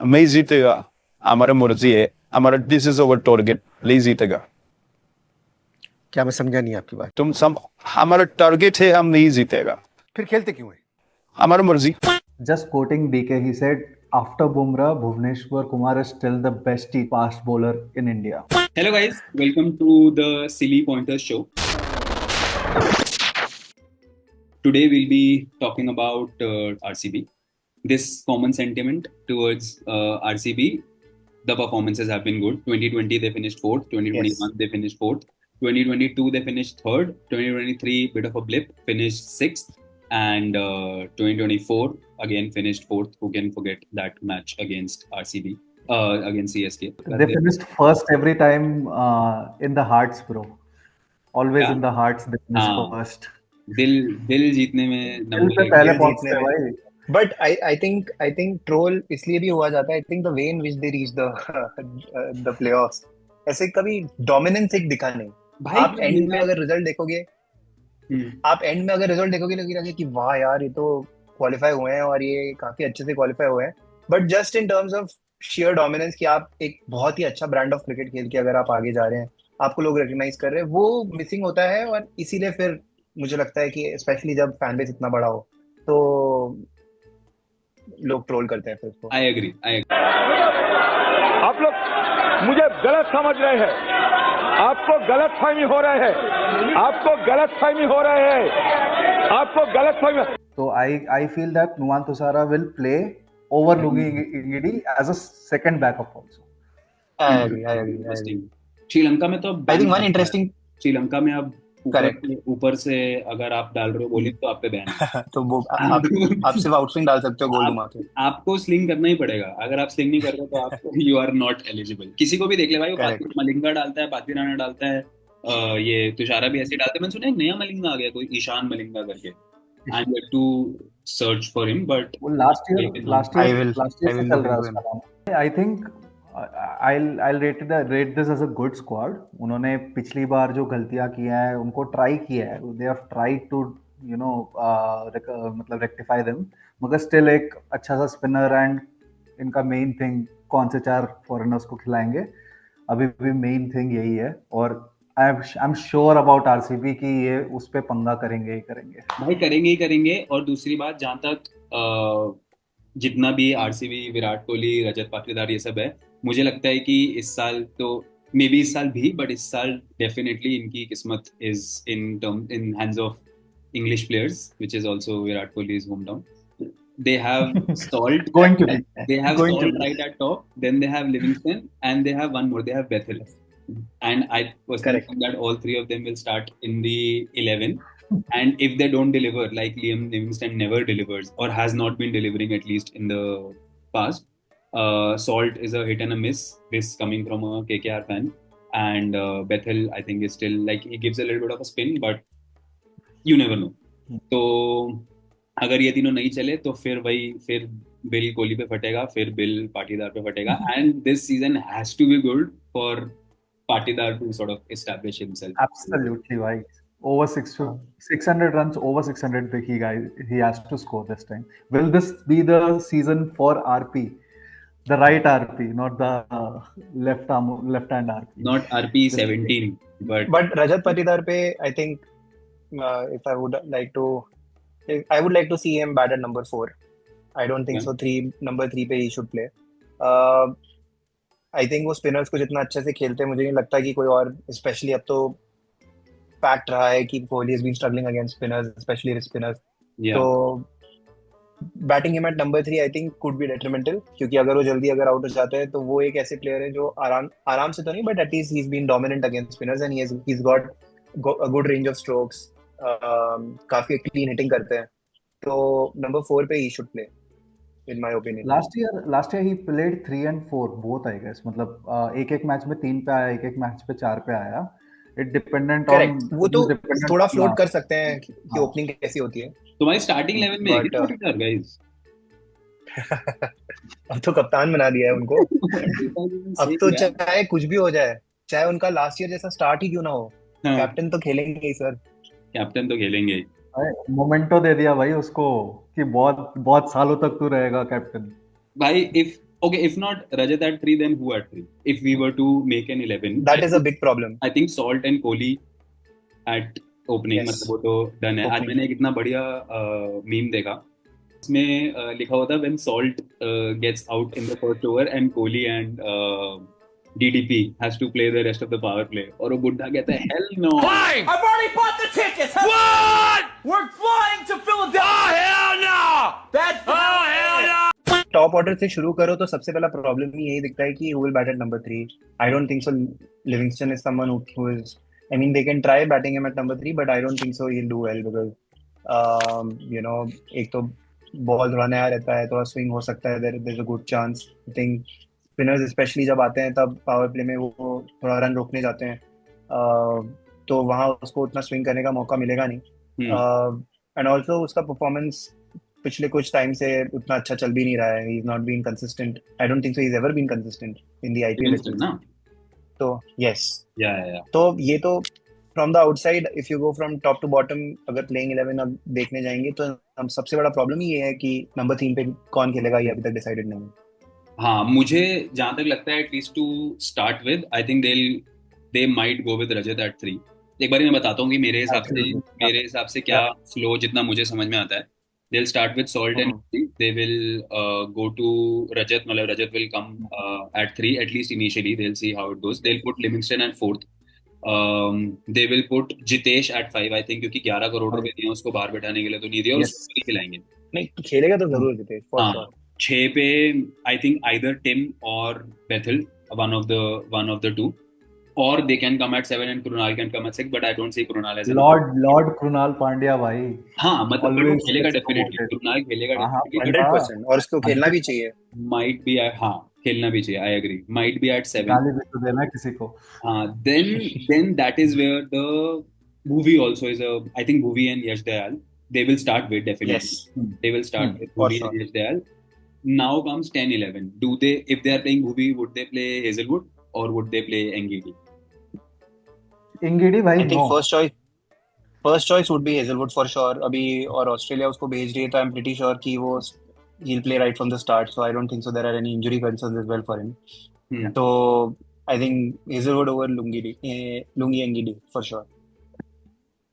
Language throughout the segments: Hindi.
मैं जीतेगा, हमारा मर्जी है, हमारा दिस इज ओवर टारगेट, ले जीतेगा। क्या मैं समझा नहीं आपकी बात? तुम सब, हमारा टारगेट है, हम नहीं जीतेगा, फिर खेलते क्यों है? हमारा मर्जी। Just quoting DK, he said, after Bumrah, Bhuvneshwar Kumar is still the best fast bowler in India. Hello guys, welcome to the Silly Pointers show. Today we'll be talking about RCB. This common sentiment towards RCB, the performances have been good. 2020 they finished 4th, 2021 they finished 4th, 2022 they finished 3rd, 2023 bit of a blip, finished 6th, and 2024 again finished 4th. Who can forget that match against RCB, against CSK? They finished first every time in the hearts, bro. Always Yeah. in the hearts, they finished हाँ. first. दिल जीतने में दिल पे नंबर पहले दिल पहुंचते जीतने हैं में। भाई। But I think troll इसलिए भी हुआ जाता है. I think the way in which they reach the playoffs, ऐसे कभी dominance एक दिखा नहीं. भाई आप एंड में अगर रिजल्ट देखोगे, लगेगा कि वाह यार, ये तो क्वालिफाई हुए हैं और ये काफी अच्छे से क्वालिफाई हुए हैं. But just in terms of share dominance कि आप एक बहुत ही अच्छा ब्रांड ऑफ क्रिकेट खेल के अगर आप आगे जा रहे हैं, आपको लोग रिकग्नाइज कर रहे हैं, वो मिसिंग होता है. और इसीलिए फिर मुझे लगता है कि स्पेशली जब फैन बेस इतना बड़ा हो तो लोग ट्रोल करते हैं फिर उसको. I agree. आप लोग मुझे गलत समझ रहे हैं, आपको गलत फहमी हो रहे हैं, So I feel that Nuwan Thusara will play over Lungi Ngidi as a second backup also. I agree. Sri Lanka में तो I think one interesting Sri Lanka में अब Correct. ऊपर से अगर आप डाल रहे हो बॉलिंग तो आप पे बैन है. तो वो आप सिर्फ आउटस्विंग डाल सकते हो गोल घुमा के. आपको स्लिंग करना ही पड़ेगा. अगर आप स्लिंग नहीं कर रहे तो आप यू आर नॉट एलिजिबल. किसी को भी देख ले भाई, वो Correct. मलिंगा डालता है, पार्थी राणा डालता है, ये तुषारा भी ऐसे डालते हैं. मैंने सुना एक नया मलिंगा आ गया, कोई ईशान मलिंगा करके. I am to search for him, but वो लास्ट ईयर I will से चल look रहा है into उसका नाम. I think I'll rate this as a good squad. उन्होंने पिछली बार जो गलतियां किया है उनको ट्राई किया है. They have tried to मतलब रेक्टिफाई देम, मगर स्टिल एक अच्छा सा स्पिनर एंड इनका मेन थिंग कौन से 4 फॉरेनर्स को खिलाएंगे, अभी भी मेन थिंग यही है. और I am sure about RCB कि ये उस पे पंगा करेंगे ही करेंगे भाई, करेंगे ही करेंगे. और दूसरी बात, जहां तक जितना भी आरसीबी, विराट कोहली, रजत पाटीदार, ये सब है, मुझे लगता है कि इस साल तो मे बी इस साल भी, बट इस साल डेफिनेटली इनकी किस्मत is in hands of English players, which is also Virat Kohli's hometown. They have Salt. Going to be. They have Going to Salt be. right at top. Then they have Livingston, and they have one more. They have Bethel. And I personally Correct. think that all three of them will start in the 11. And if they don't deliver, like Liam Livingston never delivers or has not been delivering at least in the past, Salt is a hit and a miss. This coming from a KKR fan. And Bethel, I think, is still like, he gives a little bit of a spin, but you never know. तो अगर ये तीनों नहीं चले तो फिर बिल कोहली पे फटेगा, फिर बिल पाटीदार पे फटेगा. And this season has to be good for Patidar to sort of establish himself. Absolutely right. Over 600 runs, over 600 he has to score this time. Will this be the season for RP? The right RP, not the left hand RP. Not RP 17, But Rajat Patidar pe, I think if I would like to see him bat at number 4. I don't think so. Number 3 पे he should play. I think वो स्पिनर्स को जितना अच्छे से खेलते हैं, मुझे नहीं लगता कि कोई और, स्पेशली अब तो फैक्ट रहा है कि Kohli has been struggling against spinners, especially his spinners. yeah. तो batting him at number 3 I think could be detrimental, क्योंकि अगर वो जल्दी अगर आउट हो जाते हैं तो वो एक ऐसे प्लेयर है जो आराम से तो नहीं, but at least he is been dominant against spinners and he is got a good range of strokes. काफी क्लीन हिटिंग करते हैं, तो नंबर 4 पे he should play in my opinion. Last year he played 3 and 4 both, I guess. मतलब एक मैच में 3 पे आया, एक मैच पे 4 पे आया. इट डिपेंडेंट ऑन, वो तो थोड़ा फ्लोट कर सकते हैं कि ओपनिंग कैसी होती है. तुम्हारी स्टार्टिंग 11 में है क्या पाटीदार गाइस? अब तो कप्तान बना दिया है उनको. अब तो चाहे कुछ भी हो जाए, चाहे उनका लास्ट ईयर जैसा स्टार्ट ही क्यों ना हो, कैप्टन तो खेलेंगे ही सर. कैप्टन तो खेलेंगे ही. मोमेंटो दे दिया भाई उसको कि बहुत सालों तक तू रहेगा कैप्टन. भाई, Okay, if not Rajat at 3, then who at 3? If we were to make an 11, That is a big problem. I think Salt and Kohli at opening, Yes. मतलब वो तो डन है. आज Opening. मैंने एक इतना बढ़िया मीम देखा, उसमें लिखा होता when Salt gets out in the first over and Kohli and DDP has to play the rest of the power play, और वो बुड्ढा कहता है hell no. Flying! I've already bought the tickets! What? We're flying to Philadelphia! Oh, hell no! Bad for oh, hell no! Top order से शुरू करो तो सबसे पहला प्रॉब्लम ही यही दिखता है कि who will bat at number 3. I don't think so. Livingston is someone who is. I mean, they can try batting him at number 3, but I don't think so he'll do well because, एक तो बॉल थोड़ा नया रहता है, थोड़ा स्विंग हो सकता है. There's a good chance. I think spinners specially जब आते हैं तब पावर प्ले में वो थोड़ा रन रोकने जाते हैं, तो वहाँ उसको उतना स्विंग करने का मौका मिलेगा नहीं. एंड ऑल्सो उसका परफॉर्मेंस पिछले कुछ टाइम से उतना अच्छा चल भी नहीं रहा है. He is not been consistent. I don't think so he is ever been consistent in the IPL. ना? तो यस, Yeah. तो ये तो from the outside if you go from top to bottom, अगर प्लेइंग 11 अब देखने जाएंगे तो हम सबसे बड़ा प्रॉब्लम ही ये है कि नंबर 3 पे कौन खेलेगा ये अभी तक डिसाइडेड नहीं है. हाँ, मुझे जहां तक लगता है at least to start with, I think they might go with Rajat at 3. एक बार मैं बताता हूँ कि मेरे हिसाब से क्या फ्लो जितना मुझे समझ में आता है. They'll start with Salt and Kohli. They will go to Rajat. मतलब Rajat will come at 3 at least initially. They'll see how it goes. They'll put Livingston at 4th. They will put Jitesh at 5. I think क्योंकि 11 करोड़ रुपए दिए उसको बाहर बैठाने के लिए, तो नहीं दिया और Yes. उसको नहीं खिलाएंगे. नहीं खेलेगा तो जरूर जीते. हाँ, 6 पे I think either Tim or Bethel, one of the two, or they can come at 7 and Krunal can come at 6, but I don't see Krunal as Lord Krunal Pandya भाई. हाँ, मतलब वो Always खेलेगा gets डेफिनेटली. promoted. Krunal खेलेगा हाँ, डेफिनेटली. 100%. और उसको खेलना भी चाहिए. Might be at, हाँ, खेलना भी चाहिए. I agree. Might be at 7. गाली भी तो देना किसी को. Then that is where the Bhuvi also is I think Bhuvi and Yash Dayal, they will start with definitely. Yes. They will start with for Bhuvi sure. and Yash Dayal. Now comes 10-11. If they are playing Bhuvi, would they play Hazelwood or would they play Ngidi? Ngidi भाई I think no. first choice would be Hazelwood for sure. अभी और ऑस्ट्रेलिया उसको भेज रही है तो आई एम प्रीटी श्योर कि वो he'll play right from the start. So I don't think so there are any injury concerns as well for him. So I think Hazelwood over Lungi Ngidi for sure.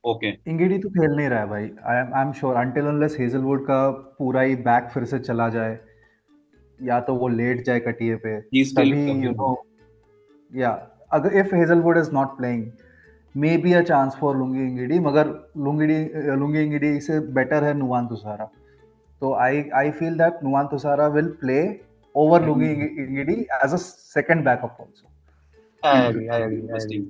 Okay. Ngidi तो खेल नहीं रहा है भाई. I am sure until unless Hazlewood का पूरा ही बैक फिर से चला जाए या तो वो लेट जाए कटिए पे, He's still तभी coming. यू नो या अगर if Hazlewood is not playing maybe a chance for Lungi Ngidi, मगर लुंगी इंगिडी से बेटर है नुवान तुसारा. तो I feel that Nuwan Thushara will play over Lungi Ngidi as a second backup also. I agree. Interesting.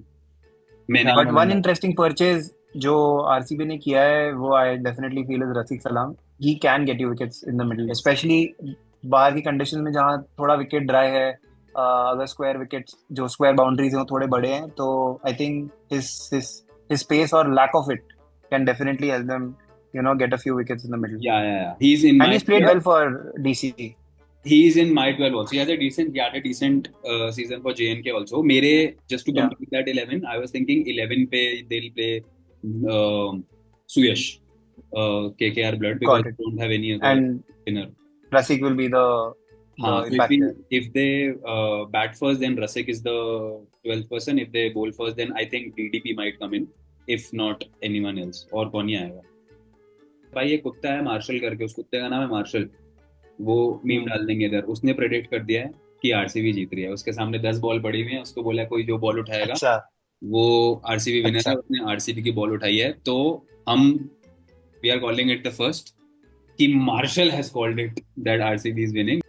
मैंने But one interesting purchase जो आरसीबी ने किया है वो I definitely feel is रसिक सलाम. He can get you wickets in the middle, especially बाहर की कंडीशन में जहाँ थोड़ा विकेट ड्राई है. अगर स्क्वायर विकेट्स जो स्क्वायर बाउंड्रीज हैं वो थोड़े बड़े हैं तो I think his pace or lack of it can definitely help them get a few wickets in the middle. Yeah. He's in And my he's played well for DC. He's in my 12 also. He had a decent season for JNK also. मेरे just to complete that 11, I was thinking 11 पे they'll play Suyash, KKR blood, because they don't have any other And spinner. Rasik will be the impact there. If they bat first, then Rasik is the 12th person. If they bowl first, then I think DDP might come in. If not anyone else. और कौन ही आएगा? भाई एक कुत्ता है मार्शल करके, उस कुत्ते का नाम है मार्शल. वो मीम डाल देंगे इधर. उसने प्रेडिक्ट कर दिया है कि आरसीबी जीत रही है. उसके सामने 10 बॉल पड़ी हुई है. उसको बोला कोई जो बॉल उठाएगा अच्छा. वो आरसीबी विनर है. उसने आरसीबी की बॉल उठाई है. तो हम we are calling it the first कि Marshall has called it that RCB is winning.